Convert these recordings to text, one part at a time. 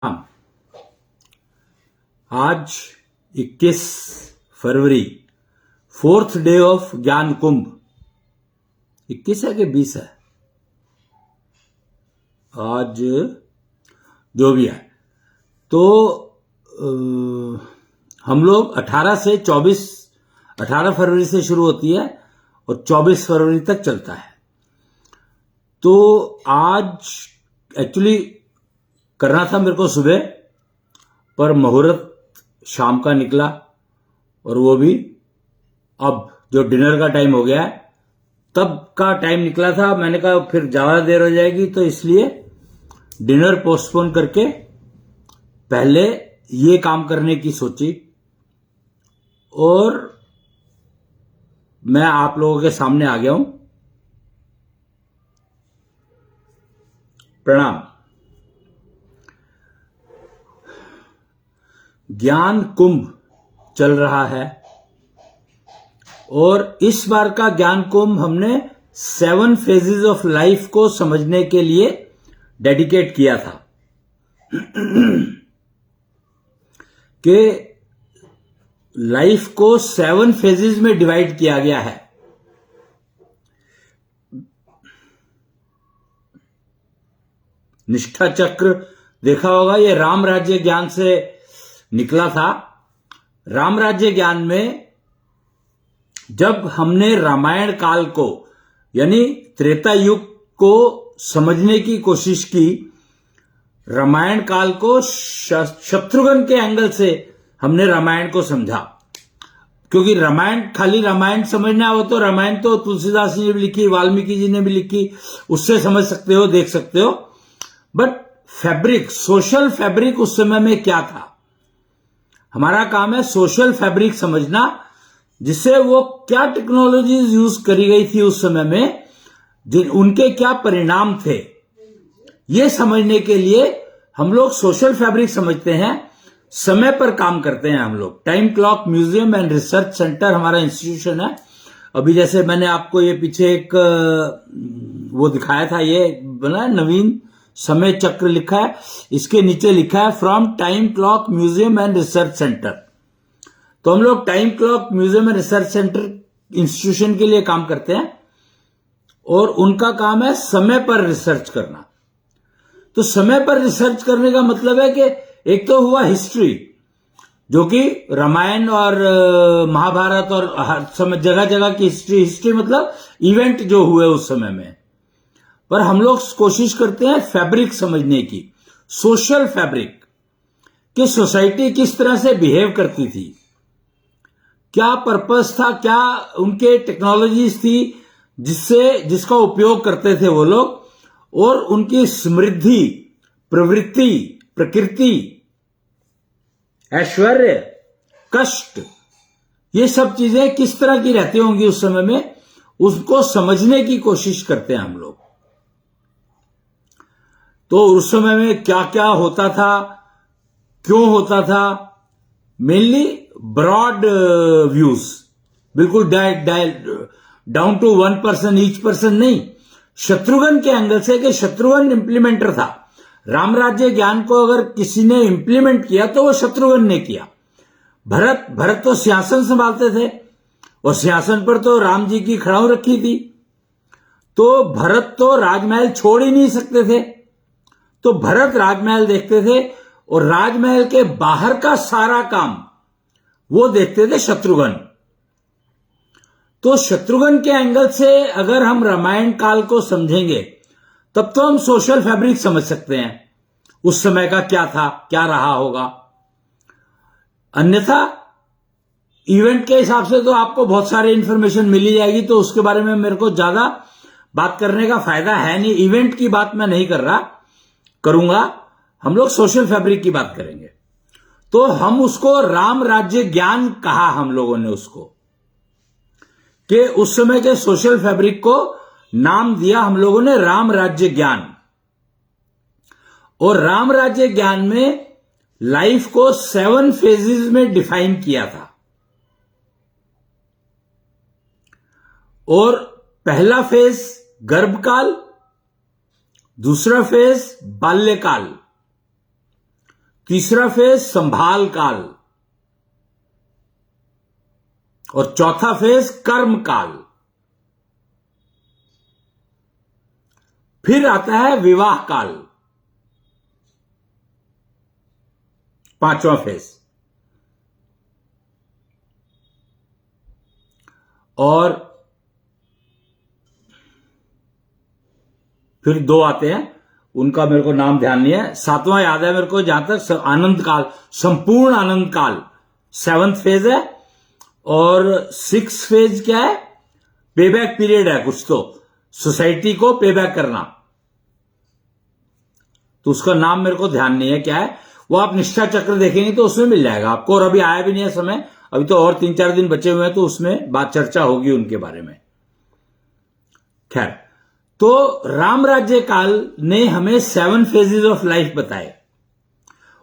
हाँ, आज 21 फरवरी, fourth day of ज्ञान कुंभ। 21 है कि 20 है आज, जो भी है। तो हम लोग 18 फरवरी से शुरू होती है और 24 फरवरी तक चलता है। तो आज एक्चुअली करना था मेरे को सुबह, पर मुहूर्त शाम का निकला और वो भी अब जो डिनर का टाइम हो गया है तब का टाइम निकला था। मैंने कहा फिर ज्यादा देर हो जाएगी, तो इसलिए डिनर पोस्टपोन करके पहले ये काम करने की सोची और मैं आप लोगों के सामने आ गया हूं। प्रणाम। ज्ञान कुंभ चल रहा है और इस बार का ज्ञान कुंभ हमने 7 फेजेस ऑफ लाइफ को समझने के लिए डेडिकेट किया था कि लाइफ को 7 फेजेस में डिवाइड किया गया है। निष्ठा चक्र देखा होगा, ये राम राज्य ज्ञान से निकला था। राम राज्य ज्ञान में जब हमने रामायण काल को यानी त्रेता युग को समझने की कोशिश की, रामायण काल को शत्रुघ्न के एंगल से हमने रामायण को समझा। क्योंकि रामायण खाली रामायण समझना हो तो रामायण तो तुलसीदास जी ने भी लिखी, वाल्मीकि जी ने भी लिखी, उससे समझ सकते हो, देख सकते हो। बट फैब्रिक, सोशल फैब्रिक उस समय में क्या था, हमारा काम है सोशल फैब्रिक समझना, जिससे वो क्या टेक्नोलॉजीज यूज करी गई थी उस समय में, उनके क्या परिणाम थे, ये समझने के लिए हम लोग सोशल फैब्रिक समझते हैं, समय पर काम करते हैं हम लोग। Time clock museum and research centre हमारा इंस्टीट्यूशन है। अभी जैसे मैंने आपको ये पीछे एक वो दिखाया था, ये बना नवीन समय चक्र लिखा है, इसके नीचे लिखा है from time clock museum and research centre. तो हम लोग time clock museum and research centre institution के लिए काम करते हैं और उनका काम है समय पर रिसर्च करना। तो समय पर रिसर्च करने का मतलब है कि एक तो हुआ हिस्ट्री, जो कि रामायण और महाभारत और हर समय जगह जगह की हिस्ट्री मतलब इवेंट जो हुए उस समय में। पर हम लोग कोशिश करते हैं फैब्रिक समझने की, सोशल फैब्रिक, कि सोसाइटी किस तरह से बिहेव करती थी, क्या पर्पस था, क्या उनके टेक्नोलॉजीज थी जिसका उपयोग करते थे वो लोग, और उनकी समृद्धि, प्रवृत्ति, प्रकृति, ऐश्वर्य, कष्ट, ये सब चीजें किस तरह की रहती होंगी उस समय में, उसको समझने की कोशिश करते हैं हम लोग। तो उस समय में क्या क्या होता था, क्यों होता था, मेनली ब्रॉड व्यूज, बिल्कुल डाउन टू 1% ईच पर्सन नहीं, शत्रुघ्न के एंगल से, कि शत्रुघ्न इंप्लीमेंटर था। राम राज्य ज्ञान को अगर किसी ने इंप्लीमेंट किया तो वो शत्रुघ्न ने किया। भरत तो सिंहासन संभालते थे और सिंहासन पर तो राम जी की खड़ाऊ रखी थी, तो भरत तो राजमहल छोड़ ही नहीं सकते थे, तो भरत राजमहल देखते थे और राजमहल के बाहर का सारा काम वो देखते थे शत्रुघ्न। तो शत्रुघ्न के एंगल से अगर हम रामायण काल को समझेंगे तब तो हम सोशल फैब्रिक समझ सकते हैं, उस समय का क्या था, क्या रहा होगा। अन्यथा इवेंट के हिसाब से तो आपको बहुत सारी इंफॉर्मेशन मिली जाएगी, तो उसके बारे में मेरे को ज्यादा बात करने का फायदा है नहीं। इवेंट की बात मैं नहीं करूंगा, हम लोग सोशल फैब्रिक की बात करेंगे। तो हम उसको राम राज्य ज्ञान कहा हम लोगों ने उसको, कि उस समय के सोशल फैब्रिक को नाम दिया हम लोगों ने राम राज्य ज्ञान। और राम राज्य ज्ञान में लाइफ को 7 फेजेस में डिफाइन किया था। और पहला फेज गर्भकाल, दूसरा फेज बाल्यकाल, तीसरा फेज संभाल काल और चौथा फेज कर्म काल। फिर आता है विवाह काल, पांचवा फेज। और फिर दो आते हैं, उनका मेरे को नाम ध्यान नहीं है। सातवां याद है मेरे को जहां तक, आनंद काल, संपूर्ण आनंद काल 7th फेज है। और 6th फेज क्या है? पेबैक पीरियड है कुछ, तो सोसाइटी को पेबैक करना, तो उसका नाम मेरे को ध्यान नहीं है क्या है। वो आप निष्ठा चक्र देखेंगे तो उसमें मिल जाएगा आपको। और अभी आया भी नहीं है समय, अभी तो और 3-4 दिन बचे हुए हैं, तो उसमें बात चर्चा होगी उनके बारे में। खैर, तो राम राज्य काल ने हमें 7 फेजेस ऑफ लाइफ बताए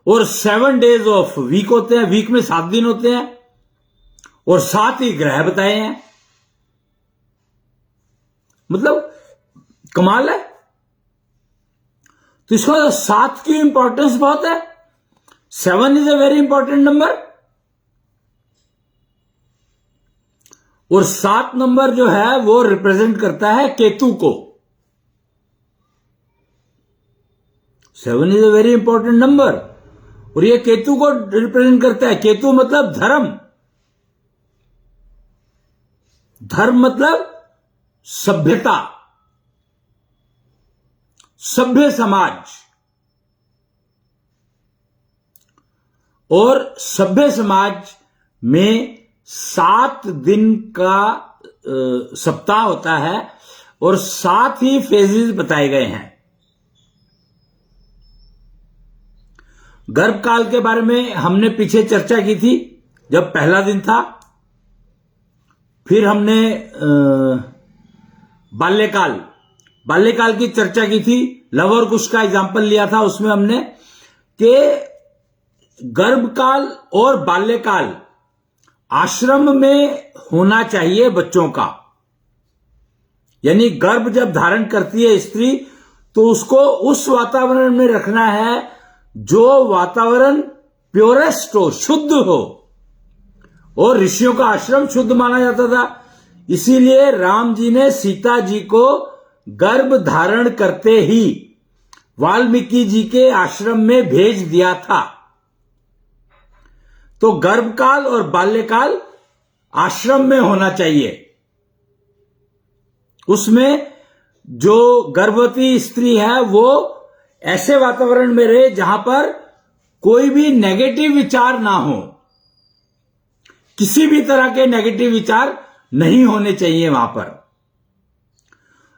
और 7 डेज ऑफ वीक होते हैं, वीक में 7 दिन होते हैं, और 7 ही ग्रह बताए हैं। मतलब कमाल है। तो इसका 7 की इंपॉर्टेंस बहुत है। 7 is a very important number. और 7 नंबर जो है वो रिप्रेजेंट करता है केतु को। 7 is a very important number और ये केतु को रिप्रेजेंट करता है। केतु मतलब धर्म, धर्म मतलब सभ्यता, सभ्य समाज। और सभ्य समाज में 7 दिन का सप्ताह होता है और 7 ही फेजेस बताए गए हैं। गर्भकाल के बारे में हमने पीछे चर्चा की थी जब पहला दिन था। फिर हमने बाल्यकाल की चर्चा की थी। लव और कुश का एग्जाम्पल लिया था उसमें हमने कि गर्भकाल और बाल्यकाल आश्रम में होना चाहिए बच्चों का। यानी गर्भ जब धारण करती है स्त्री तो उसको उस वातावरण में रखना है जो वातावरण प्योरेस्ट हो, शुद्ध हो। और ऋषियों का आश्रम शुद्ध माना जाता था, इसीलिए राम जी ने सीता जी को गर्भ धारण करते ही वाल्मीकि जी के आश्रम में भेज दिया था। तो गर्भकाल और बाल्यकाल आश्रम में होना चाहिए। उसमें जो गर्भवती स्त्री है वो ऐसे वातावरण में रहे जहां पर कोई भी नेगेटिव विचार ना हो, किसी भी तरह के नेगेटिव विचार नहीं होने चाहिए वहां पर।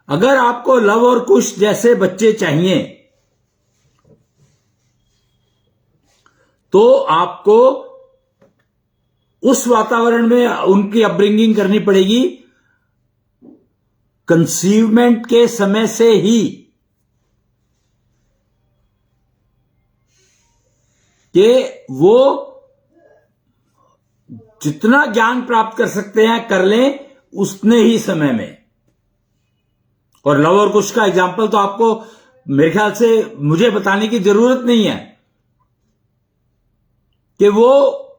अगर आपको लव और कुश जैसे बच्चे चाहिए तो आपको उस वातावरण में उनकी अपब्रिंगिंग करनी पड़ेगी कंसीवमेंट के समय से ही, कि वो जितना ज्ञान प्राप्त कर सकते हैं कर लें उतने ही समय में। और लव और कुश का एग्जाम्पल तो आपको मेरे ख्याल से मुझे बताने की जरूरत नहीं है कि वो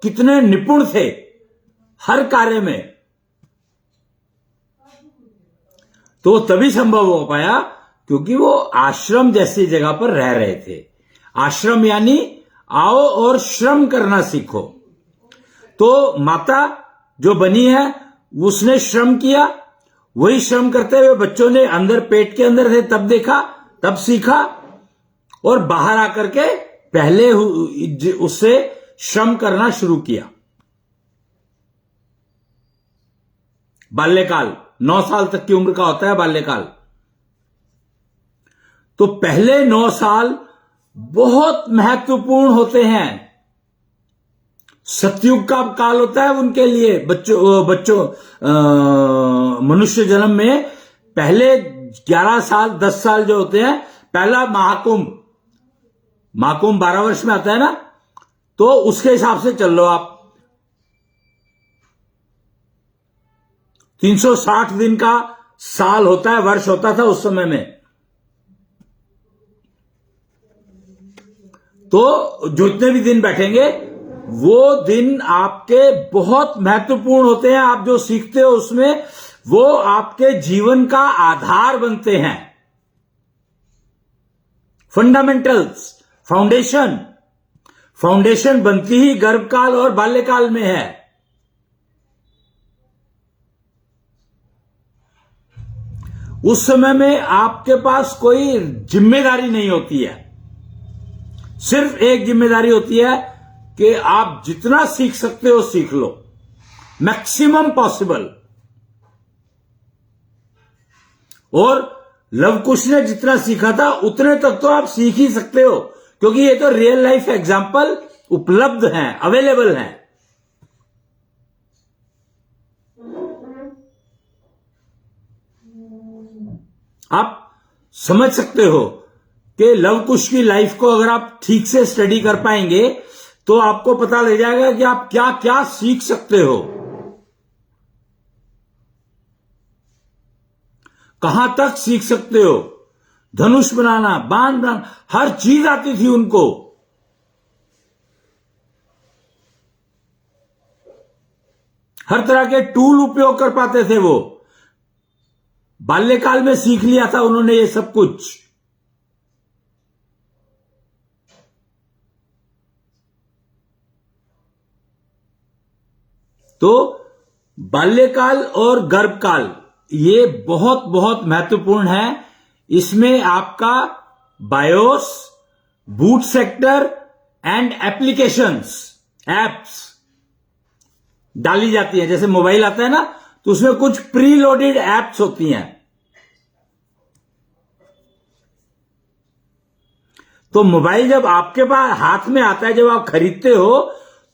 कितने निपुण थे हर कार्य में। तो तभी संभव हो पाया क्योंकि वो आश्रम जैसी जगह पर रह रहे थे। आश्रम यानी आओ और श्रम करना सीखो। तो माता जो बनी है उसने श्रम किया, वही श्रम करते हुए बच्चों ने अंदर पेट के अंदर थे तब देखा, तब सीखा, और बाहर आकर के पहले उससे श्रम करना शुरू किया। बाल्यकाल 9 साल तक की उम्र का होता है बाल्यकाल। तो पहले 9 साल बहुत महत्वपूर्ण होते हैं। सतयुग का काल होता है उनके लिए। बच्चों मनुष्य जन्म में पहले 11 साल 10 साल जो होते हैं, पहला महाकुंभ 12 वर्ष में आता है ना, तो उसके हिसाब से चल लो आप। 360 दिन का साल होता है, वर्ष होता था उस समय में। तो जितने भी दिन बैठेंगे वो दिन आपके बहुत महत्वपूर्ण होते हैं। आप जो सीखते हो उसमें वो आपके जीवन का आधार बनते हैं। फंडामेंटल्स, फाउंडेशन बनती ही गर्भकाल और बाल्यकाल में है। उस समय में आपके पास कोई जिम्मेदारी नहीं होती है, सिर्फ एक जिम्मेदारी होती है कि आप जितना सीख सकते हो सीख लो, मैक्सिमम पॉसिबल। और लव कुश ने जितना सीखा था उतने तक तो आप सीख ही सकते हो, क्योंकि ये तो रियल लाइफ एग्जाम्पल उपलब्ध हैं, अवेलेबल हैं। आप समझ सकते हो कि लव कुश की लाइफ को अगर आप ठीक से स्टडी कर पाएंगे तो आपको पता लग जाएगा कि आप क्या क्या सीख सकते हो, कहां तक सीख सकते हो। धनुष बनाना, बाण बनाना, हर चीज आती थी उनको। हर तरह के टूल उपयोग कर पाते थे वो। बाल्यकाल में सीख लिया था उन्होंने ये सब कुछ। तो बाल्यकाल और गर्भकाल ये बहुत बहुत महत्वपूर्ण है। इसमें आपका BIOS, boot sector and applications, apps डाली जाती है। जैसे मोबाइल आता है ना, तो उसमें कुछ प्री लोडेड एप्स होती हैं। तो मोबाइल जब आपके पास हाथ में आता है, जब आप खरीदते हो,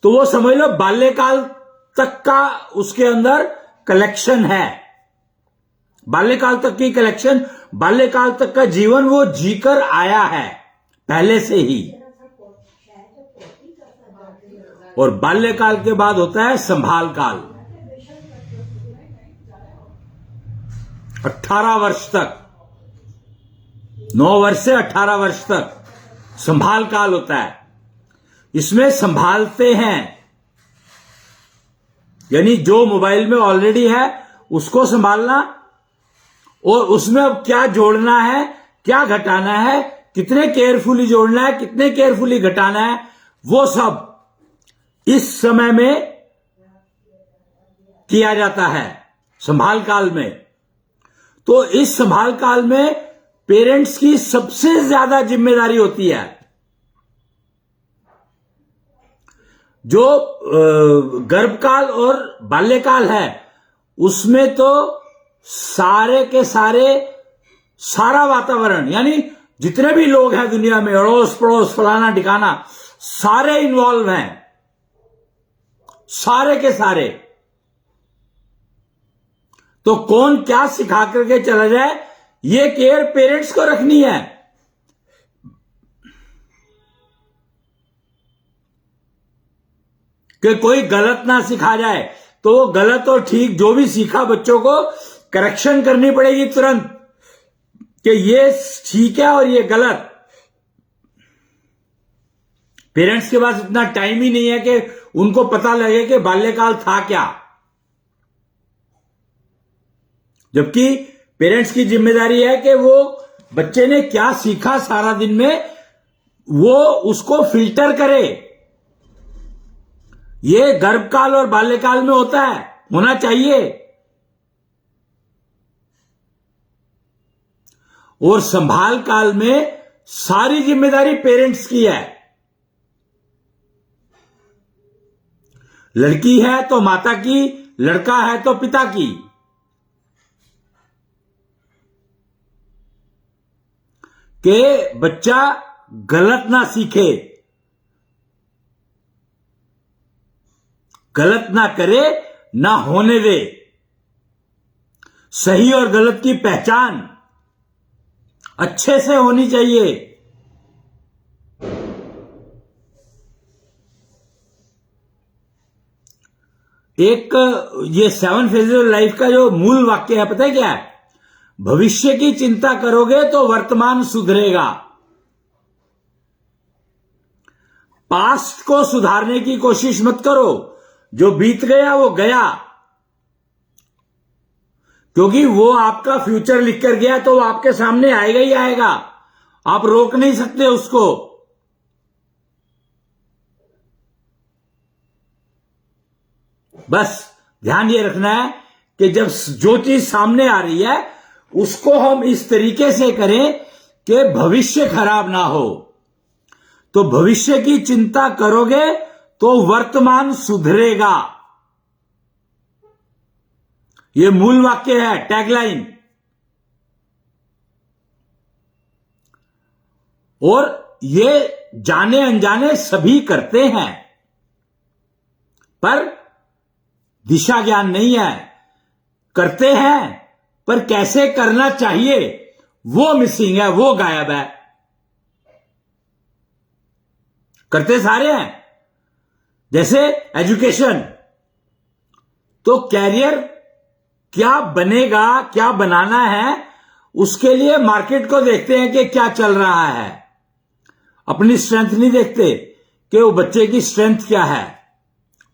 तो वो समझ लो बाल्यकाल तक का उसके अंदर कलेक्शन है। बाल्यकाल तक की कलेक्शन, बाल्यकाल तक का जीवन वो जीकर आया है पहले से ही। और बाल्यकाल के बाद होता है संभाल काल, 18 वर्ष तक, 9 वर्ष से 18 वर्ष तक संभाल काल होता है। इसमें संभालते हैं, यानी जो मोबाइल में ऑलरेडी है उसको संभालना, और उसमें अब क्या जोड़ना है, क्या घटाना है, कितने केयरफुली जोड़ना है, कितने केयरफुली घटाना है, वो सब इस समय में किया जाता है संभाल काल में। तो इस संभाल काल में पेरेंट्स की सबसे ज्यादा जिम्मेदारी होती है। जो गर्भकाल और बाल्यकाल है उसमें तो सारे के सारे, सारा वातावरण, यानी जितने भी लोग हैं दुनिया में, अड़ोस पड़ोस फलाना ठिकाना, सारे इन्वॉल्व हैं, सारे के सारे। तो कौन क्या सिखा करके चला जाए, ये केयर पेरेंट्स को रखनी है। कि कोई गलत ना सिखा जाए, तो वो गलत और ठीक जो भी सीखा बच्चों को करेक्शन करनी पड़ेगी तुरंत, कि ये ठीक है और ये गलत। पेरेंट्स के पास इतना टाइम ही नहीं है कि उनको पता लगे कि बाल्यकाल था क्या। जबकि पेरेंट्स की जिम्मेदारी है कि वो बच्चे ने क्या सीखा सारा दिन में, वो उसको फिल्टर करे। ये गर्भकाल और बाल्यकाल में होता है, होना चाहिए। और संभाल काल में सारी जिम्मेदारी पेरेंट्स की है। लड़की है तो माता की, लड़का है तो पिता की। कि बच्चा गलत ना सीखे, गलत ना करे, ना होने दे। सही और गलत की पहचान अच्छे से होनी चाहिए। एक ये 7 फेजेस ऑफ लाइफ का जो मूल वाक्य है, पता है क्या है? भविष्य की चिंता करोगे तो वर्तमान सुधरेगा। पास्ट को सुधारने की कोशिश मत करो। जो बीत गया वो गया, क्योंकि वो आपका फ्यूचर लिख कर गया तो वो आपके सामने आएगा ही आएगा, आप रोक नहीं सकते उसको। बस ध्यान ये रखना है कि जब जो चीज सामने आ रही है उसको हम इस तरीके से करें कि भविष्य खराब ना हो। तो भविष्य की चिंता करोगे तो वर्तमान सुधरेगा। ये मूल वाक्य है, टैगलाइन। और ये जाने अनजाने सभी करते हैं, पर दिशा ज्ञान नहीं है। करते हैं पर कैसे करना चाहिए वो मिसिंग है, वो गायब है। करते सारे हैं। जैसे एजुकेशन, तो कैरियर क्या बनेगा, क्या बनाना है, उसके लिए मार्केट को देखते हैं कि क्या चल रहा है। अपनी स्ट्रेंथ नहीं देखते कि वो बच्चे की स्ट्रेंथ क्या है,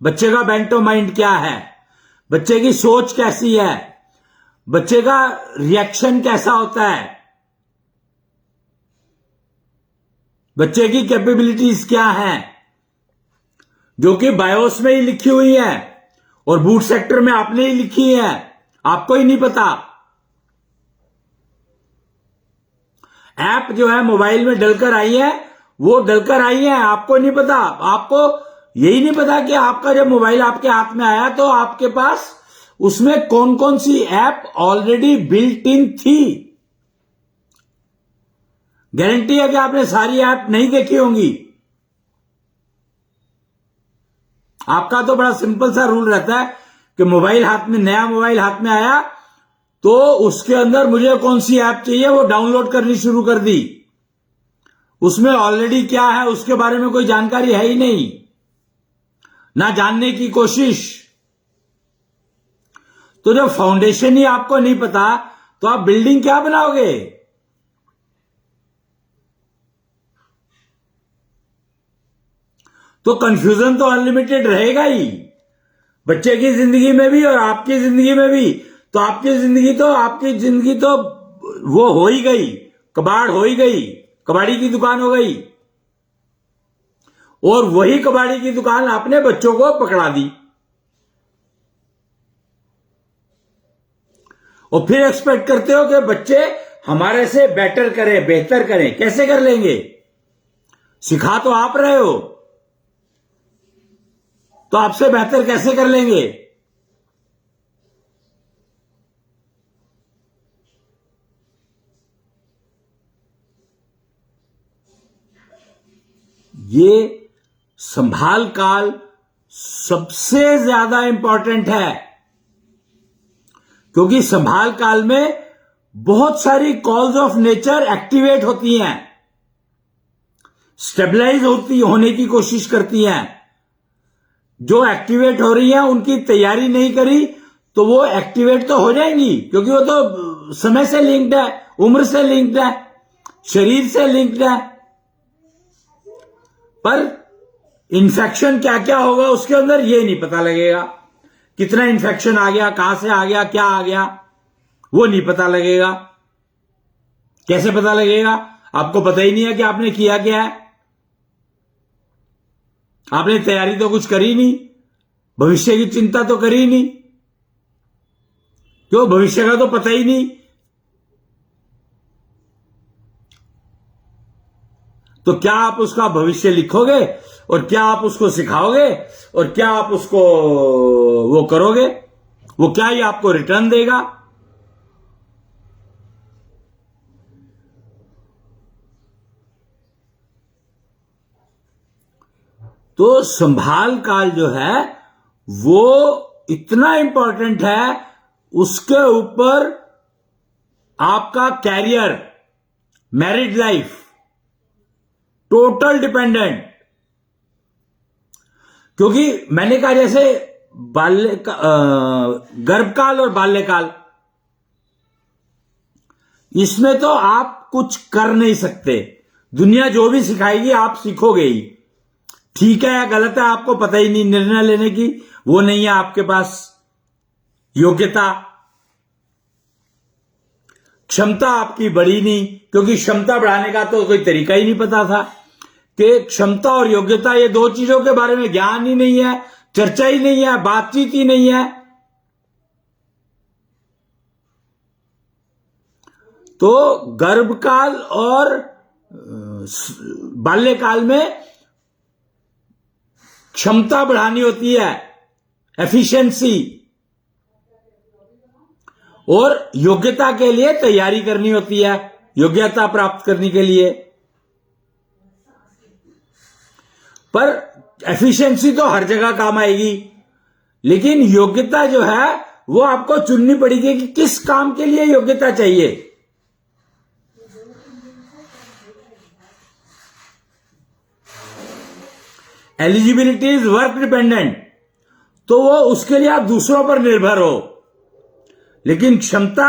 बच्चे का बेंटो माइंड क्या है, बच्चे की सोच कैसी है, बच्चे का रिएक्शन कैसा होता है, बच्चे की कैपेबिलिटीज क्या हैं, जो कि बायोस में ही लिखी हुई है और बूट सेक्टर में आपने ही लिखी है, आपको ही नहीं पता। ऐप जो है मोबाइल में डलकर आई है, वो डलकर आई है, आपको नहीं पता। आपको यही नहीं पता कि आपका जब मोबाइल आपके हाथ में आया तो आपके पास उसमें कौन कौन सी ऐप ऑलरेडी बिल्ट इन थी। गारंटी है कि आपने सारी ऐप नहीं देखी होंगी। आपका तो बड़ा सिंपल सा रूल रहता है कि मोबाइल हाथ में, नया मोबाइल हाथ में आया तो उसके अंदर मुझे कौन सी ऐप चाहिए वो डाउनलोड करनी शुरू कर दी। उसमें ऑलरेडी क्या है उसके बारे में कोई जानकारी है ही नहीं, ना जानने की कोशिश। तो जब फाउंडेशन ही आपको नहीं पता तो आप बिल्डिंग क्या बनाओगे। तो कंफ्यूजन तो अनलिमिटेड रहेगा ही, बच्चे की जिंदगी में भी और आपकी जिंदगी में भी। तो आपकी जिंदगी तो वो हो ही गई, कबाड़ हो ही गई, कबाड़ी की दुकान हो गई। और वही कबाड़ी की दुकान आपने बच्चों को पकड़ा दी और फिर एक्सपेक्ट करते हो कि बच्चे हमारे से बेटर करें, बेहतर करें। कैसे कर लेंगे? सिखा तो आप रहे हो, तो आपसे बेहतर कैसे कर लेंगे? ये संभाल काल सबसे ज्यादा इंपॉर्टेंट है, क्योंकि संभाल काल में बहुत सारी कॉल्स ऑफ नेचर एक्टिवेट होती हैं, स्टेबलाइज होने की कोशिश करती हैं। जो एक्टिवेट हो रही हैं उनकी तैयारी नहीं करी तो वो एक्टिवेट तो हो जाएंगी, क्योंकि वो तो समय से लिंक्ड है, उम्र से लिंक्ड है, शरीर से लिंक्ड है। पर इन्फेक्शन क्या क्या होगा उसके अंदर ये नहीं पता लगेगा। कितना इन्फेक्शन आ गया, कहां से आ गया, क्या आ गया, वो नहीं पता लगेगा। कैसे पता लगेगा? आपको पता ही नहीं है कि आपने किया क्या है। आपने तैयारी तो कुछ करी नहीं, भविष्य की चिंता तो करी नहीं, क्यों? भविष्य का तो पता ही नहीं। तो क्या आप उसका भविष्य लिखोगे और क्या आप उसको सिखाओगे और क्या आप उसको वो करोगे? वो क्या ही आपको रिटर्न देगा? तो संभाल काल जो है वो इतना इंपॉर्टेंट है, उसके ऊपर आपका career, married life total dependent. क्योंकि मैंने कहा जैसे गर्भकाल और बाल्यकाल, इसमें तो आप कुछ कर नहीं सकते। दुनिया जो भी सिखाएगी आप सीखोगे ही। ठीक है या गलत है आपको पता ही नहीं, निर्णय लेने की वो नहीं है आपके पास योग्यता, क्षमता आपकी बढ़ी नहीं, क्योंकि क्षमता बढ़ाने का तो कोई तरीका ही नहीं पता था कि क्षमता और योग्यता ये दो चीजों के बारे में ज्ञान ही नहीं है, चर्चा ही नहीं है, बातचीत ही नहीं है। तो गर्भकाल और बाल्यकाल में क्षमता बढ़ानी होती है, एफिशिएंसी, और योग्यता के लिए तैयारी करनी होती है, योग्यता प्राप्त करने के लिए। पर एफिशिएंसी तो हर जगह काम आएगी, लेकिन योग्यता जो है वो आपको चुननी पड़ेगी कि किस काम के लिए योग्यता चाहिए। एलिजिबिलिटी इज वर्क डिपेंडेंट, तो वो उसके लिए आप दूसरों पर निर्भर हो, लेकिन क्षमता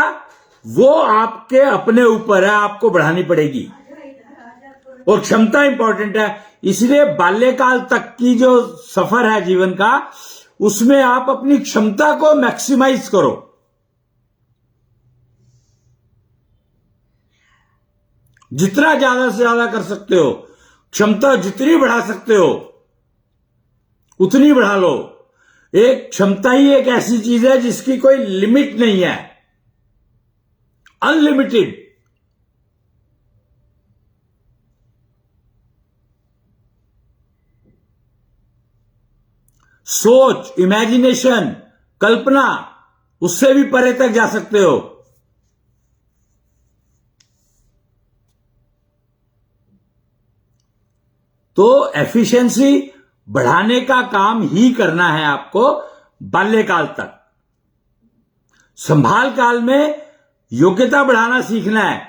वो आपके अपने ऊपर है, आपको बढ़ानी पड़ेगी, और क्षमता इंपॉर्टेंट है। इसलिए बाल्यकाल तक की जो सफर है जीवन का, उसमें आप अपनी क्षमता को मैक्सिमाइज करो। जितना ज्यादा से ज्यादा कर सकते हो, क्षमता जितनी बढ़ा सकते हो उतनी बढ़ा लो। एक क्षमता ही एक ऐसी चीज है जिसकी कोई लिमिट नहीं है, अनलिमिटेड। सोच, इमेजिनेशन, कल्पना, उससे भी परे तक जा सकते हो। तो एफिशिएंसी बढ़ाने का काम ही करना है आपको बाल्यकाल तक। संभाल काल में योग्यता बढ़ाना सीखना है,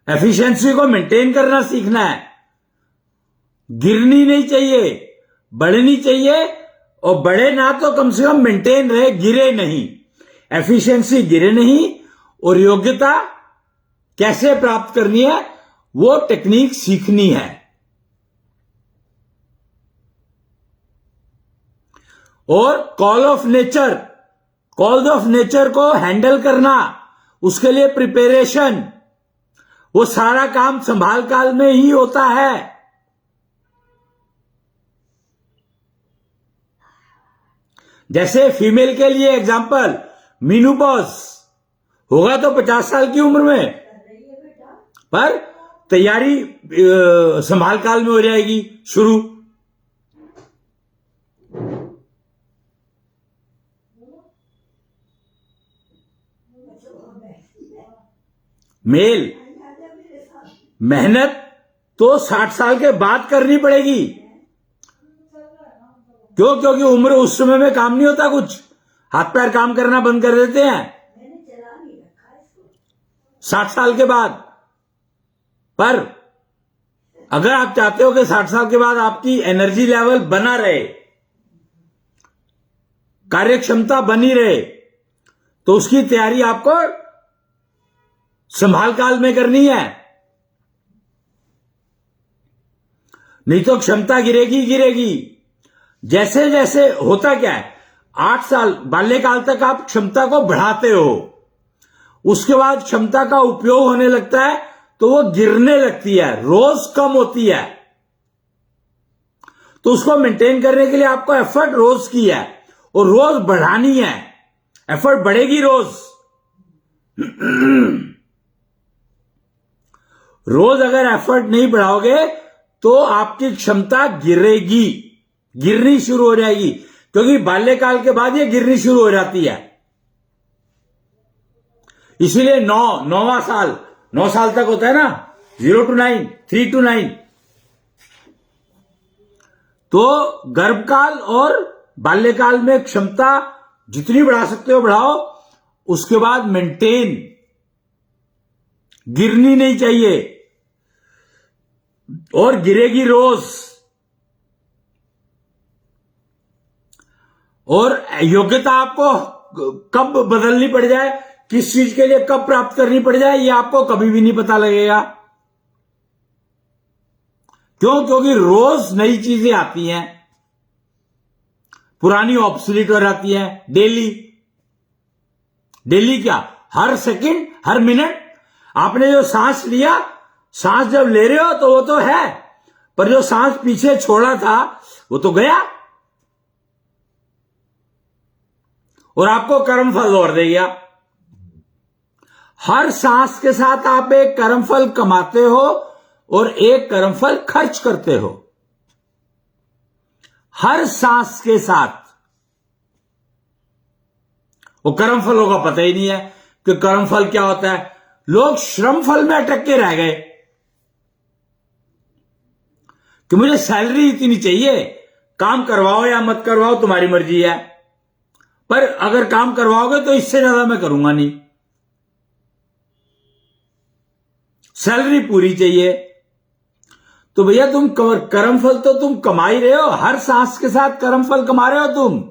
एफिशिएंसी को मेंटेन करना सीखना है। गिरनी नहीं चाहिए, बढ़नी चाहिए, और बढ़े ना तो कम से कम मेंटेन रहे, गिरे नहीं। एफिशिएंसी गिरे नहीं, और योग्यता कैसे प्राप्त करनी है वो टेक्निक सीखनी है। और कॉल्स ऑफ नेचर को हैंडल करना, उसके लिए प्रिपरेशन, वो सारा काम संभाल काल में ही होता है। जैसे फीमेल के लिए एग्जांपल, मीनोपॉज होगा तो 50 साल की उम्र में, पर तैयारी संभाल काल में हो जाएगी शुरू। मेल मेहनत तो 60 साल के बाद करनी पड़ेगी। क्यों? क्योंकि उम्र उस समय में काम नहीं होता, कुछ हाथ पैर काम करना बंद कर देते हैं 60 साल के बाद। पर अगर आप चाहते हो कि 60 साल के बाद आपकी एनर्जी लेवल बना रहे, कार्य क्षमता बनी रहे, तो उसकी तैयारी आपको संभाल काल में करनी है। नहीं तो क्षमता गिरेगी। जैसे जैसे होता क्या है, 8 साल बाल्यकाल तक आप क्षमता को बढ़ाते हो, उसके बाद क्षमता का उपयोग होने लगता है तो वो गिरने लगती है, रोज कम होती है। तो उसको मेंटेन करने के लिए आपको एफर्ट रोज की है, और रोज बढ़ानी है, एफर्ट बढ़ेगी रोज। रोज अगर एफर्ट नहीं बढ़ाओगे तो आपकी क्षमता गिरनी शुरू हो जाएगी, क्योंकि बाल्यकाल के बाद ये गिरनी शुरू हो जाती है। इसीलिए 9 साल तक होता है ना, 0 to 9, 3 to 9। तो गर्भकाल और बाल्यकाल में क्षमता जितनी बढ़ा सकते हो बढ़ाओ, उसके बाद मेंटेन, गिरनी नहीं चाहिए, और गिरेगी रोज। और योग्यता आपको कब बदलनी पड़ जाए, किस चीज के लिए कब प्राप्त करनी पड़ जाए, ये आपको कभी भी नहीं पता लगेगा। क्यों? क्योंकि रोज नई चीजें आती हैं, पुरानी ऑब्सोलीट हो जाती है। डेली डेली क्या, हर सेकंड, हर मिनट। आपने जो सांस लिया, सांस जब ले रहे हो तो वो तो है, पर जो सांस पीछे छोड़ा था वो तो गया, और आपको कर्मफल और दे गया। हर सांस के साथ आप एक कर्मफल कमाते हो और एक कर्मफल खर्च करते हो। हर सांस के साथ। वो कर्मफलों का पता ही नहीं है कि कर्मफल क्या होता है। लोग श्रमफल में अटक के रह गए कि मुझे सैलरी इतनी चाहिए, काम करवाओ या मत करवाओ तुम्हारी मर्जी है, पर अगर काम करवाओगे तो इससे ज्यादा मैं करूंगा नहीं, सैलरी पूरी चाहिए। तो भैया तुम कर्मफल तो तुम कमा ही रहे हो, हर सांस के साथ कर्मफल कमा रहे हो तुम।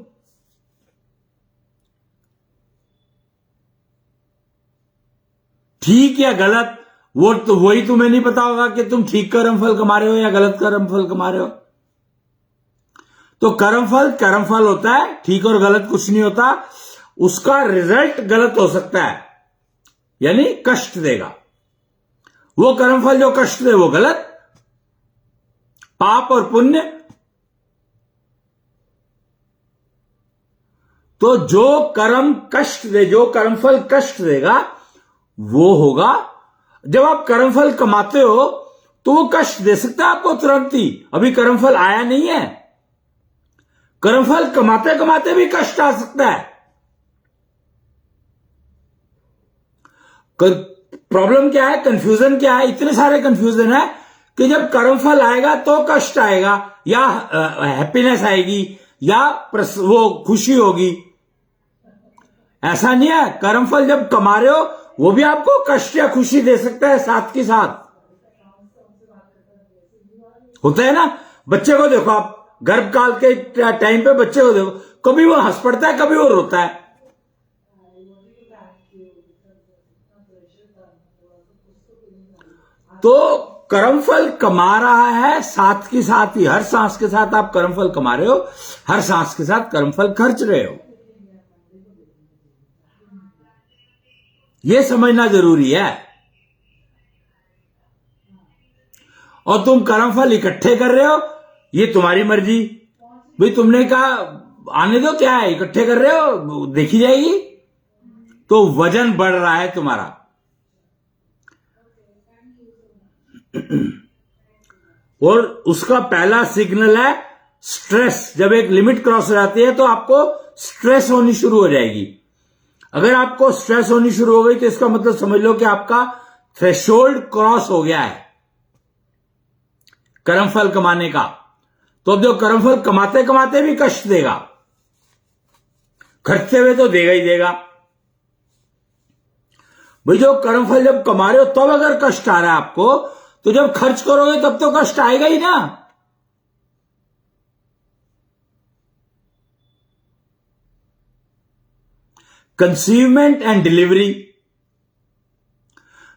ठीक या गलत, वो तो वही तुम्हें नहीं पता होगा कि तुम ठीक कर्मफल कमा रहे हो या गलत कर्मफल कमा रहे हो। तो कर्मफल कर्मफल होता है, ठीक और गलत कुछ नहीं होता। उसका रिजल्ट गलत हो सकता है, यानी कष्ट देगा। वो कर्मफल जो कष्ट दे वो गलत। पाप और पुण्य, तो जो कर्म कष्ट दे, जो कर्मफल कष्ट देगा वो होगा। जब आप कर्मफल कमाते हो तो वो कष्ट दे सकता है आपको तुरंत ही, अभी कर्मफल आया नहीं है। कर्मफल कमाते कमाते भी कष्ट आ सकता है। प्रॉब्लम क्या है, कंफ्यूजन क्या है? इतने सारे कंफ्यूजन है कि जब कर्मफल आएगा तो कष्ट आएगा, या हैप्पीनेस आएगी, या वो खुशी होगी। ऐसा नहीं है। कर्मफल जब कमा रहे हो वो भी आपको कष्ट या खुशी दे सकता है साथ के साथ। होता है ना, बच्चे को देखो आप, गर्भकाल के टाइम पे बच्चे को देखो, कभी वो हंस पड़ता है, कभी वो रोता है। तो कर्मफल कमा रहा है साथ के साथ ही, हर सांस के साथ आप कर्मफल कमा रहे हो, हर सांस के साथ कर्मफल खर्च रहे हो। यह समझना जरूरी है। और तुम कर्मफल इकट्ठे कर रहे हो, ये तुम्हारी मर्जी। भाई तुमने कहा आने दो, क्या है इकट्ठे कर रहे हो, देखी जाएगी। तो वजन बढ़ रहा है तुम्हारा। और उसका पहला सिग्नल है स्ट्रेस। जब एक लिमिट क्रॉस हो जाती है तो आपको स्ट्रेस होनी शुरू हो जाएगी। अगर आपको स्ट्रेस होनी शुरू हो गई तो इसका मतलब समझ लो कि आपका थ्रेशोल्ड क्रॉस हो गया है कर्मफल कमाने का। तो अब जो कर्मफल कमाते कमाते भी कष्ट देगा, खर्चते हुए तो देगा ही देगा। भाई जो कर्मफल जब कमा रहे हो तब अगर कष्ट आ रहा है आपको, तो जब खर्च करोगे तब तो कष्ट आएगा ही ना। कंसीवमेंट एंड डिलीवरी,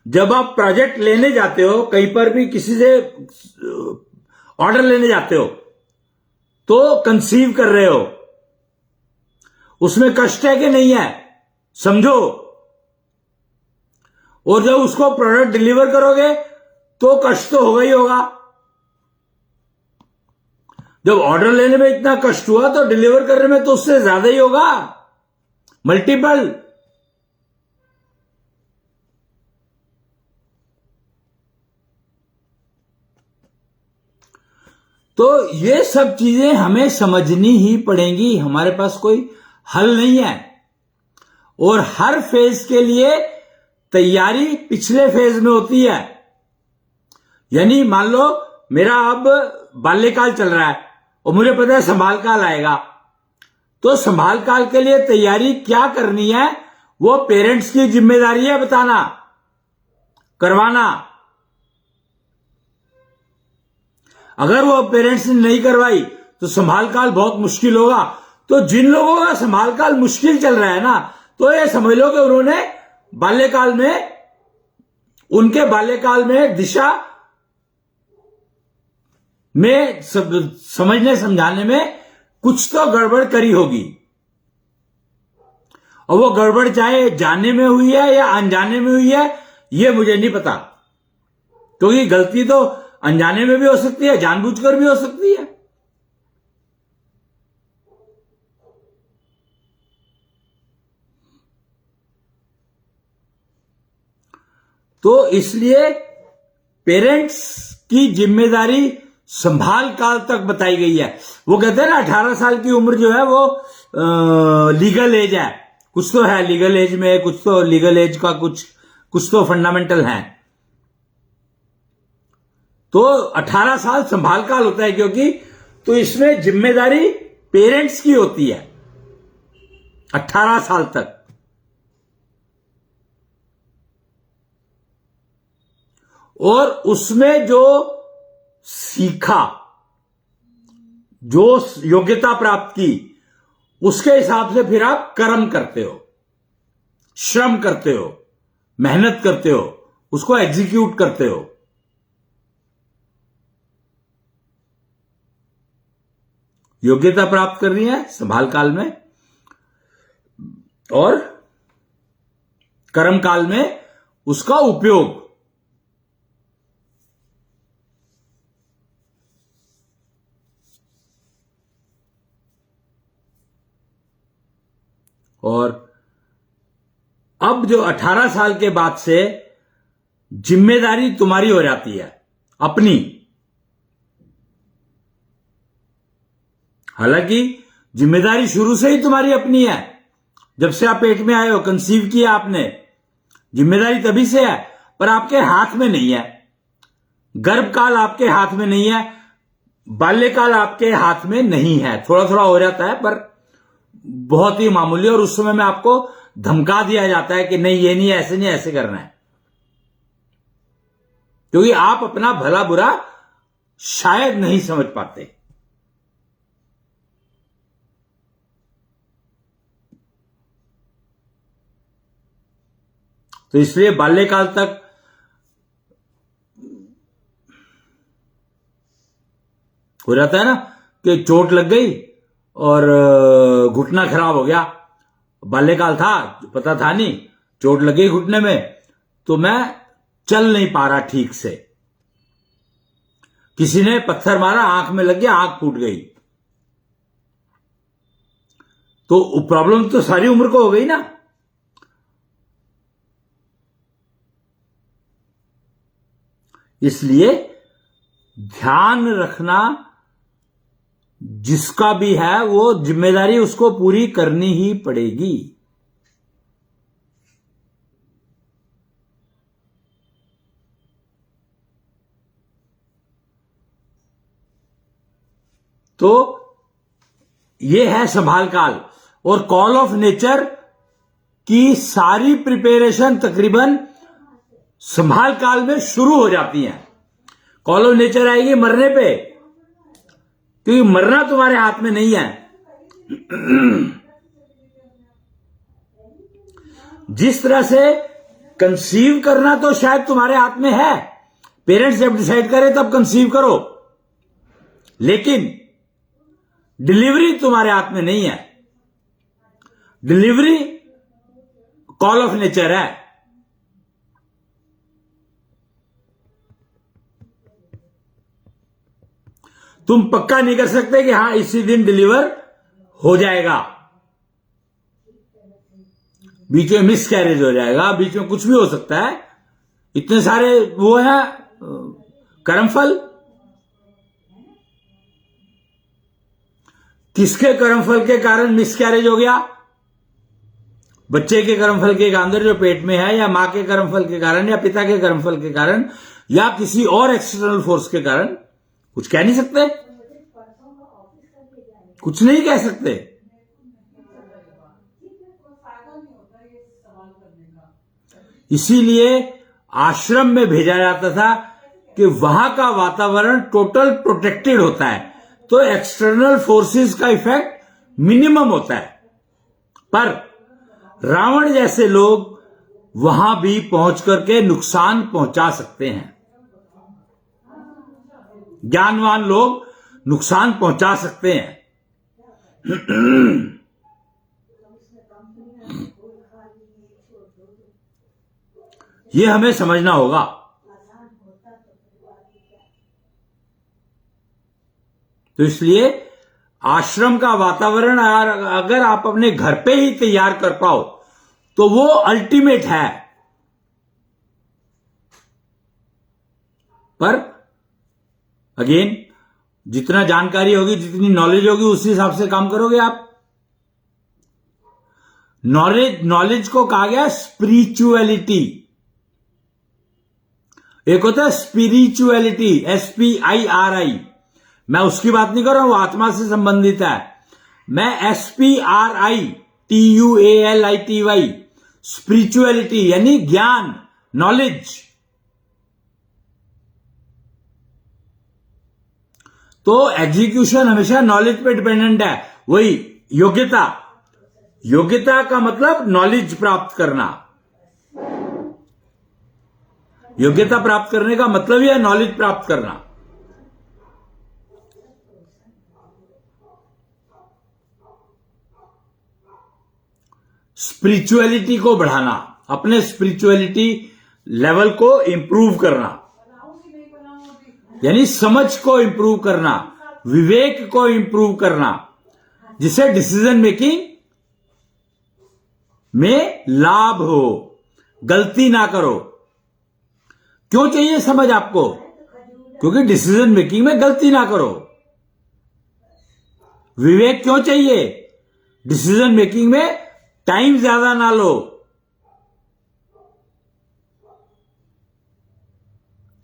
जब आप प्रोजेक्ट लेने जाते हो, कहीं पर भी किसी से ऑर्डर लेने जाते हो तो कंसीव कर रहे हो, उसमें कष्ट है कि नहीं है, समझो। और जब उसको प्रोडक्ट डिलीवर करोगे तो कष्ट तो होगा ही होगा। जब ऑर्डर लेने में इतना कष्ट हुआ तो डिलीवर करने में तो उससे ज्यादा ही होगा, मल्टीपल। तो ये सब चीजें हमें समझनी ही पड़ेंगी, हमारे पास कोई हल नहीं है। और हर फेज के लिए तैयारी पिछले फेज में होती है। यानी मान लो मेरा अब बाल्यकाल चल रहा है और मुझे पता है संभाल काल आएगा, तो संभाल काल के लिए तैयारी क्या करनी है वो पेरेंट्स की जिम्मेदारी है बताना, करवाना। अगर वो पेरेंट्स ने नहीं करवाई तो संभाल काल बहुत मुश्किल होगा। तो जिन लोगों का संभाल काल मुश्किल चल रहा है ना, तो ये समझ लो कि उन्होंने बाल्यकाल में, उनके बाल्यकाल में दिशा में समझने समझाने में कुछ तो गड़बड़ करी होगी, और वो गड़बड़ चाहे जाने में हुई है या अनजाने में हुई है, ये मुझे नहीं पता, क्योंकि गलती तो अनजाने में भी हो सकती है, जानबूझकर भी हो सकती है। तो इसलिए पेरेंट्स की जिम्मेदारी संभाल काल तक बताई गई है। वो कहते हैं ना 18 साल की उम्र जो है वो लीगल एज है, कुछ तो है लीगल एज में, कुछ तो लीगल एज का कुछ तो फंडामेंटल है। तो 18 साल संभाल काल होता है, क्योंकि तो इसमें जिम्मेदारी पेरेंट्स की होती है 18 साल तक। और उसमें जो सीखा, जो योग्यता प्राप्त की, उसके हिसाब से फिर आप कर्म करते हो, श्रम करते हो, मेहनत करते हो, उसको एग्जीक्यूट करते हो। योग्यता प्राप्त करनी है संभाल काल में, और कर्म काल में उसका उपयोग। और अब जो 18 साल के बाद से जिम्मेदारी तुम्हारी हो जाती है अपनी। हालांकि जिम्मेदारी शुरू से ही तुम्हारी अपनी है, जब से आप पेट में आए हो, कंसीव किया आपने, जिम्मेदारी तभी से है, पर आपके हाथ में नहीं है। गर्भकाल आपके हाथ में नहीं है, बाल्यकाल आपके हाथ में नहीं है, थोड़ा थोड़ा हो जाता है पर बहुत ही मामूली, और उस समय में आपको धमका दिया जाता है कि नहीं ये नहीं, ऐसे नहीं, ऐसे करना है, क्योंकि आप अपना भला बुरा शायद नहीं समझ पाते। तो इसलिए बाल्यकाल तक हो जाता है ना कि चोट लग गई और घुटना खराब हो गया। बाल्यकाल था, पता था नहीं, चोट लगी घुटने में, तो मैं चल नहीं पा रहा ठीक से, किसी ने पत्थर मारा, आंख में लग गया, आंख फूट गई, तो प्रॉब्लम तो सारी उम्र को हो गई ना। इसलिए ध्यान रखना, जिसका भी है वो जिम्मेदारी उसको पूरी करनी ही पड़ेगी। तो ये है संभाल काल। और कॉल ऑफ नेचर की सारी प्रिपरेशन तकरीबन संभाल काल में शुरू हो जाती है। कॉल ऑफ नेचर आएगी मरने पे, क्योंकि मरना तुम्हारे हाथ में नहीं है। जिस तरह से कंसीव करना तो शायद तुम्हारे हाथ में है, पेरेंट्स जब डिसाइड करे तब कंसीव करो, लेकिन डिलीवरी तुम्हारे हाथ में नहीं है। डिलीवरी कॉल ऑफ नेचर है। तुम पक्का नहीं कर सकते कि हां इसी दिन डिलीवर हो जाएगा, बीच में मिस कैरेज हो जाएगा, बीच में कुछ भी हो सकता है। इतने सारे वो है कर्मफल। किसके कर्मफल के कारण मिस कैरेज हो गया? बच्चे के कर्मफल के अंदर जो पेट में है, या मां के कर्मफल के कारण, या पिता के कर्मफल के कारण, या किसी और एक्सटर्नल फोर्स के कारण? कुछ कह नहीं सकते, कुछ नहीं कह सकते। इसीलिए आश्रम में भेजा जाता था कि वहां का वातावरण टोटल प्रोटेक्टेड होता है, तो एक्सटर्नल फोर्सेस का इफेक्ट मिनिमम होता है। पर रावण जैसे लोग वहां भी पहुंच करके नुकसान पहुंचा सकते हैं। ज्ञानवान लोग नुकसान पहुंचा सकते हैं। यह हमें समझना होगा। तो इसलिए आश्रम का वातावरण अगर आप अपने घर पे ही तैयार कर पाओ तो वो अल्टीमेट है। पर अगेन, जितना जानकारी होगी, जितनी नॉलेज होगी, उसी हिसाब से काम करोगे आप। नॉलेज को कहा गया स्पिरिचुअलिटी। एक होता है स्पिरिचुअलिटी, SPIRI। मैं उसकी बात नहीं कर रहा हूं, वो आत्मा से संबंधित है। मैं SPRITUALITY, स्पिरिचुअलिटी यानी ज्ञान, नॉलेज। तो एग्जीक्यूशन हमेशा नॉलेज पे डिपेंडेंट है। वही योग्यता, योग्यता का मतलब नॉलेज प्राप्त करना। योग्यता प्राप्त करने का मतलब ही है नॉलेज प्राप्त करना। स्पिरिचुअलिटी को बढ़ाना, अपने स्पिरिचुअलिटी लेवल को इंप्रूव करना, यानी समझ को इंप्रूव करना, विवेक को इंप्रूव करना, जिससे डिसीजन मेकिंग में लाभ हो, गलती ना करो। क्यों चाहिए समझ आपको? क्योंकि डिसीजन मेकिंग में गलती ना करो। विवेक क्यों चाहिए? डिसीजन मेकिंग में टाइम ज्यादा ना लो।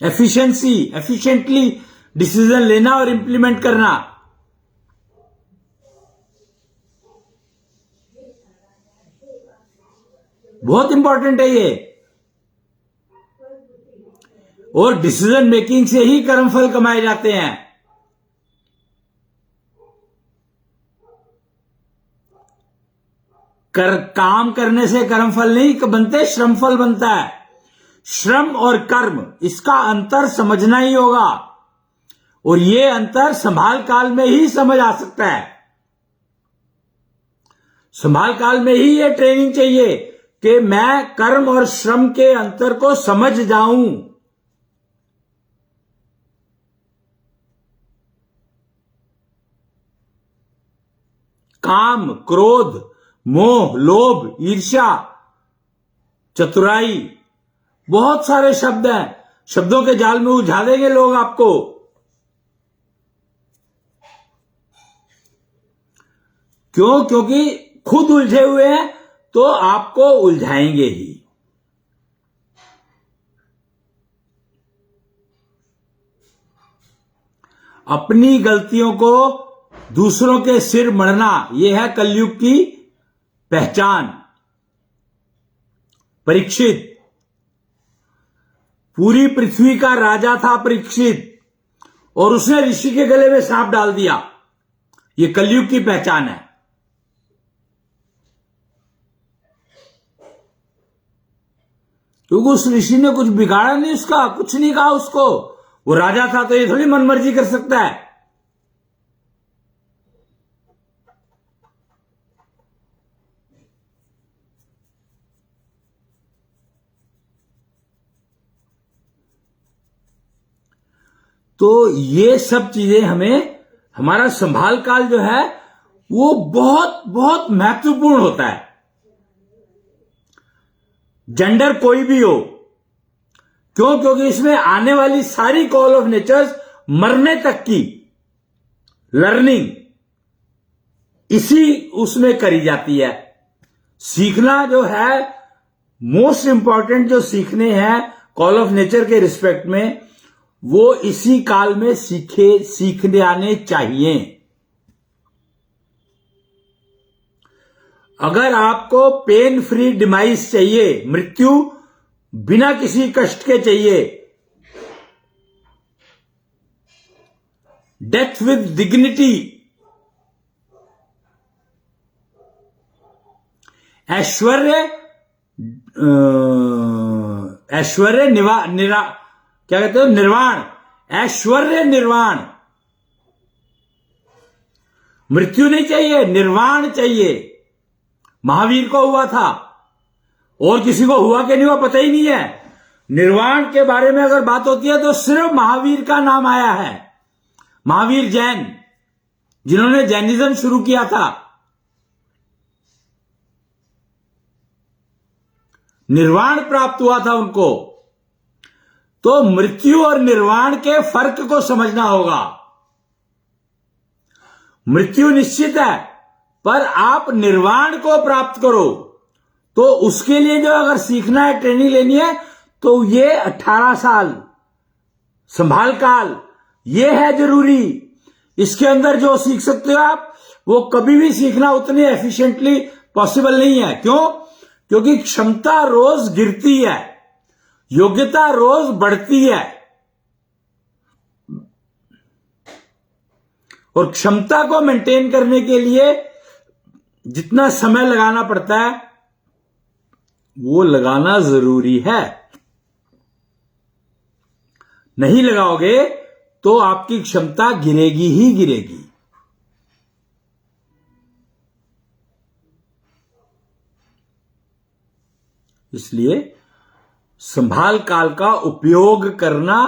एफिशिएंटली डिसीजन लेना और इंप्लीमेंट करना। बहुत इंपॉर्टेंट है ये। और डिसीजन मेकिंग से ही कर्मफल कमाए जाते हैं। काम करने से कर्मफल नहीं बनते, श्रमफल बनता है। श्रम और कर्म, इसका अंतर समझना ही होगा। और ये अंतर संभाल काल में ही समझ आ सकता है। संभाल काल में ही ये ट्रेनिंग चाहिए कि मैं कर्म और श्रम के अंतर को समझ जाऊं। काम, क्रोध, मोह, लोभ, ईर्ष्या, चतुराई, बहुत सारे शब्द हैं। शब्दों के जाल में उलझा देंगे लोग आपको। क्यों? क्योंकि खुद उलझे हुए हैं तो आपको उलझाएंगे ही। अपनी गलतियों को दूसरों के सिर मढ़ना, यह है कलयुग की पहचान। परीक्षित, पूरी पृथ्वी का राजा था परीक्षित, और उसने ऋषि के गले में सांप डाल दिया। यह कलयुग की पहचान है। क्योंकि उस ऋषि ने कुछ बिगाड़ा नहीं, उसका कुछ नहीं कहा उसको। वो राजा था तो ये थोड़ी मनमर्जी कर सकता है। तो ये सब चीजें हमें, हमारा संभाल काल जो है वो बहुत बहुत महत्वपूर्ण होता है। जेंडर कोई भी हो। क्यों? क्योंकि इसमें आने वाली सारी कॉल ऑफ नेचर्स, मरने तक की लर्निंग इसी उसमें करी जाती है। सीखना जो है, मोस्ट इंपॉर्टेंट जो सीखने हैं कॉल ऑफ नेचर के रिस्पेक्ट में, वो इसी काल में सीखने आने चाहिए। अगर आपको पेन फ्री डिमाइस चाहिए, मृत्यु बिना किसी कष्ट के चाहिए, डेथ विद डिग्निटी, ऐश्वर्य क्या कहते हो, निर्वाण, ऐश्वर्य निर्वाण। मृत्यु नहीं चाहिए, निर्वाण चाहिए। महावीर को हुआ था, और किसी को हुआ कि नहीं हुआ पता ही नहीं है। निर्वाण के बारे में अगर बात होती है तो सिर्फ महावीर का नाम आया है। महावीर जैन, जिन्होंने जैनिज्म शुरू किया था, निर्वाण प्राप्त हुआ था उनको। तो मृत्यु और निर्वाण के फर्क को समझना होगा। मृत्यु निश्चित है, पर आप निर्वाण को प्राप्त करो। तो उसके लिए जो अगर सीखना है, ट्रेनिंग लेनी है, तो ये 18 साल संभाल काल, ये है जरूरी। इसके अंदर जो सीख सकते हो आप, वो कभी भी सीखना उतनी एफिशिएंटली पॉसिबल नहीं है। क्यों? क्योंकि क्षमता रोज गिरती है, योग्यता रोज बढ़ती है, और क्षमता को मेंटेन करने के लिए जितना समय लगाना पड़ता है, वो लगाना जरूरी है। नहीं लगाओगे तो आपकी क्षमता गिरेगी ही गिरेगी। इसलिए संभाल काल का उपयोग करना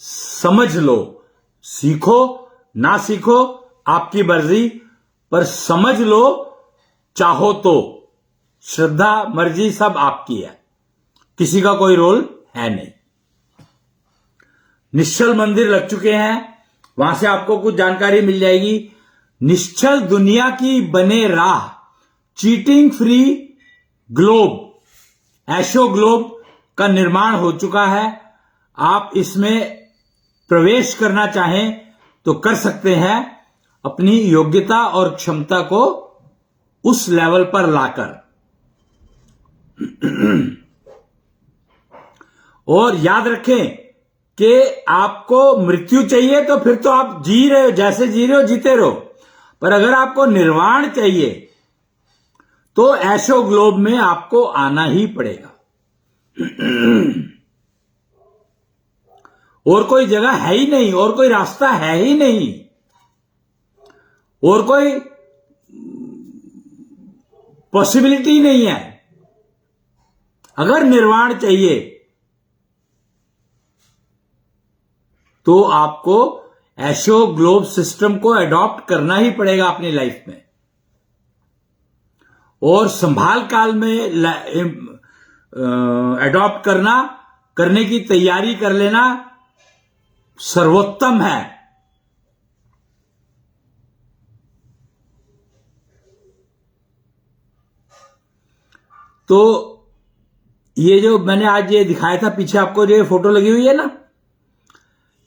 समझ लो। सीखो ना सीखो आपकी मर्जी, पर समझ लो। चाहो तो श्रद्धा मर्जी सब आपकी है, किसी का कोई रोल है नहीं। निश्चल मंदिर लग चुके हैं, वहां से आपको कुछ जानकारी मिल जाएगी। निश्चल दुनिया की बने राह, चीटिंग फ्री ग्लोब, ऐशो ग्लोब का निर्माण हो चुका है। आप इसमें प्रवेश करना चाहें तो कर सकते हैं, अपनी योग्यता और क्षमता को उस लेवल पर लाकर। और याद रखें कि आपको मृत्यु चाहिए तो फिर तो आप जी रहे हो, जैसे जी रहे हो जीते रहो। पर अगर आपको निर्वाण चाहिए तो ऐशो ग्लोब में आपको आना ही पड़ेगा। और कोई जगह है ही नहीं, और कोई रास्ता है ही नहीं, और कोई पॉसिबिलिटी नहीं है। अगर निर्वाण चाहिए तो आपको ऐशो ग्लोब सिस्टम को अडॉप्ट करना ही पड़ेगा अपनी लाइफ में। और संभाल काल में अडॉप्ट करने की तैयारी कर लेना सर्वोत्तम है। तो ये जो मैंने आज ये दिखाया था, पीछे आपको जो फोटो लगी हुई है ना,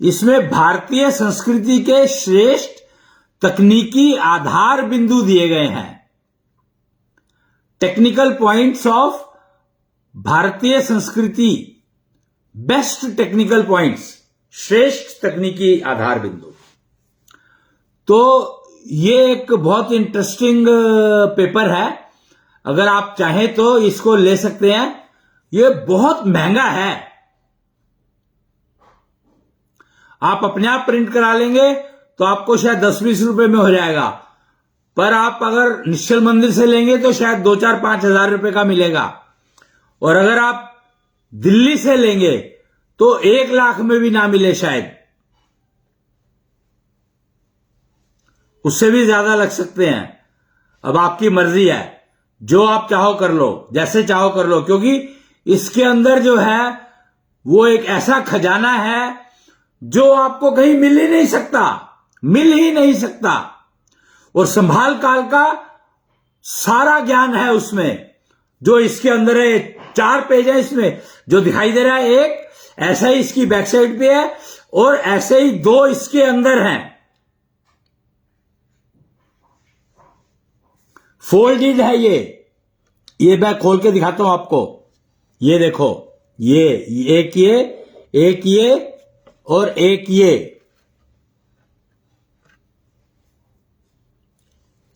इसमें भारतीय संस्कृति के श्रेष्ठ तकनीकी आधार बिंदु दिए गए हैं। टेक्निकल पॉइंट्स ऑफ भारतीय संस्कृति, बेस्ट टेक्निकल पॉइंट्स, श्रेष्ठ तकनीकी आधार बिंदु। तो ये एक बहुत इंटरेस्टिंग पेपर है। अगर आप चाहें तो इसको ले सकते हैं। ये बहुत महंगा है, आप अपने आप प्रिंट करा लेंगे तो आपको शायद 10-20 रुपए में हो जाएगा। पर आप अगर निश्चल मंदिर से लेंगे तो शायद 2-4-5 हजार रुपए का मिलेगा। और अगर आप दिल्ली से लेंगे तो 1 लाख में भी ना मिले, शायद उससे भी ज्यादा लग सकते हैं। अब आपकी मर्जी है, जो आप चाहो कर लो, जैसे चाहो कर लो। क्योंकि इसके अंदर जो है वो एक ऐसा खजाना है जो आपको कहीं मिल ही नहीं सकता, मिल ही नहीं सकता। और संभाल काल का सारा ज्ञान है उसमें, जो इसके अंदर है। 4 पेज है इसमें, जो दिखाई दे रहा है एक ऐसा ही इसकी बैक साइड पे है, और ऐसे ही 2 इसके अंदर हैं। फोल्डेड है ये मैं खोल के दिखाता हूं आपको। ये देखो, ये एक ये और एक ये,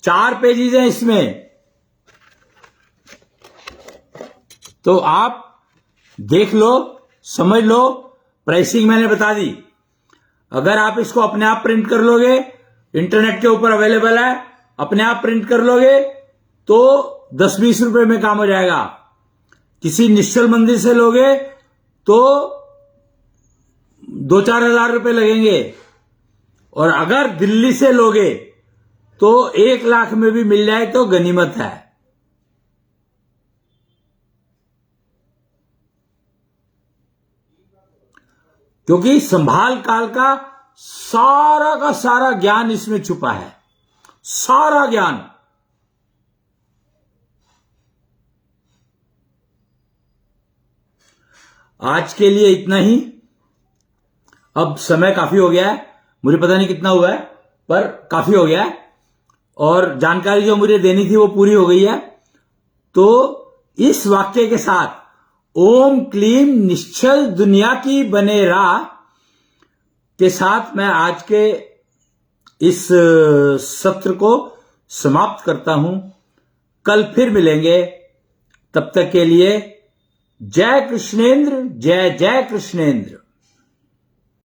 4 पेजेस हैं इसमें। तो आप देख लो, समझ लो। प्राइसिंग मैंने बता दी। अगर आप इसको अपने आप प्रिंट कर लोगे, इंटरनेट के ऊपर अवेलेबल है, अपने आप प्रिंट कर लोगे तो 10-20 रुपए में काम हो जाएगा। किसी निश्चल मंदिर से लोगे तो 2-4 हजार रुपए लगेंगे, और अगर दिल्ली से लोगे तो 1 लाख में भी मिल जाए तो गनीमत है। क्योंकि संभाल काल का सारा ज्ञान इसमें छुपा है, सारा ज्ञान। आज के लिए इतना ही। अब समय काफी हो गया है, मुझे पता नहीं कितना हुआ है पर काफी हो गया है, और जानकारी जो मुझे देनी थी वो पूरी हो गई है। तो इस वाक्य के साथ ओम क्लीम निश्चल दुनिया की बने राह के साथ मैं आज के इस सत्र को समाप्त करता हूं। कल फिर मिलेंगे, तब तक के लिए जय कृष्णेंद्र, जय जय कृष्णेंद्र।